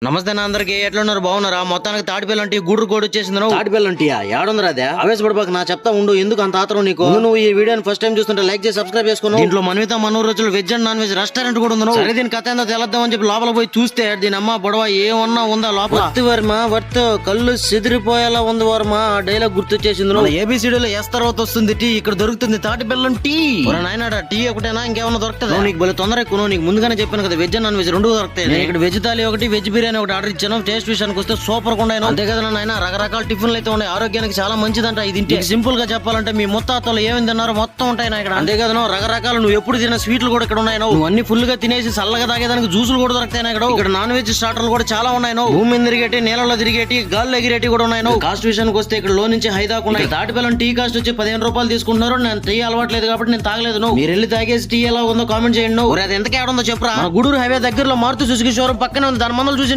నమస్తే నా అందరికి ఎట్లున్నారు బాగున్నారా? మొత్తానికి తాటిపల్లంటి గూడు కోడి వచ్చేసింది. తాటిపల్లంటియా ఏడుందిరా అదే ఆవేశపడబాక నా చెప్తా ఉండు ఎందుకు అంత ఆత్రం నీకు. నువ్వు ఈ వీడియోని ఫస్ట్ టైం చూస్తుంటే లైక్ చేసి సబ్స్క్రైబ్ చేసుకున్నావు. దీంట్లో మన్విత మనూరు రోజులు veg and non veg restaurant కూడా ఉంది. సరే దీని కథ ఏందో తెలద్దాం అని చెప్పి లోపల పోయి చూస్తే దీని అమ్మ బొడవ ఏమన్నా ఉందా లోపల. వర్త్ వర్మ వర్త్ కళ్ళు చెదిరిపోయేలా ఉంది వర్మ. ఆ డైలాగ్ గుర్తొచ్చేసింది. ఏబిసిడీలో ఎస్ తర్వాత వస్తుంది టీ, ఇక్కడ దొరుకుతుంది తాటిపల్లం టీ. నాయనాడా టీ ఒకటేనా ఇంకేమన్నా దొరుకుతుంది? నీకు భలే తొందర ఎక్కువ. నీకు ముందుగానే చెప్పాను కదా వెజ్ నాన్ వెజ్ రెండు దొరుకుతాయి. నేను ఇక్కడ వెజ్ థాలీ ఒకటి వెజ్ బిర్యానీ ఒకటి ఆర్డర్ ఇచ్చాను. టేస్ట్ విషయానికి వస్తే సూపర్ గా ఉన్నాయి. అంతే కదా నాయన, రకరకాల టిఫిన్లు అయితే ఉన్నాయి. ఆరోగ్యానికి చాలా మంచిదంట. ఇది తింటే సింపుల్ గా చెప్పాలంటే మీ ముత్తాతలు ఏమేమి తిన్నారో మొత్తం ఉంటాయి ఇక్కడ. అంతే కదా రకరకాల నువ్వు ఎప్పుడు తిన్న స్వీట్లు కూడా ఇక్కడ ఉన్నాయి. నువ్వు అన్ని ఫుల్ గా తినేసి చల్లగా తాగేదానికి జ్యూసులు కూడా దొరుకుతాయి ఇక్కడ. నాన్ వెజ్ స్టార్టర్లు కూడా చాలా ఉన్నాయి. భూమి మీద తిరిగేటి, నేలలో తిరిగేటి, గాల్లో ఎగిరేటి కూడా ఉన్నాయి. కాస్ట్ విషయానికి వస్తే ఇక్కడ లో నుంచి హైదాకుండా తాటిపల్లం టీ కాస్ట్ వచ్చి 15 రూపాయలు తీసుకుంటున్నారు. నేను టీ అలవాట్లేదు కాబట్టి నేను తాగలేదు. మీరు వెళ్ళి తాగేసి టీ ఎలా ఉందో కామెంట్ చేయండి. అది ఎంత కేడుందో చెప్పరా. గూడూరు హైవే దగ్గరలో మారుతి సుజుకి షోరూమ్ పక్కనే ఉంది. దాని మందులు చూసి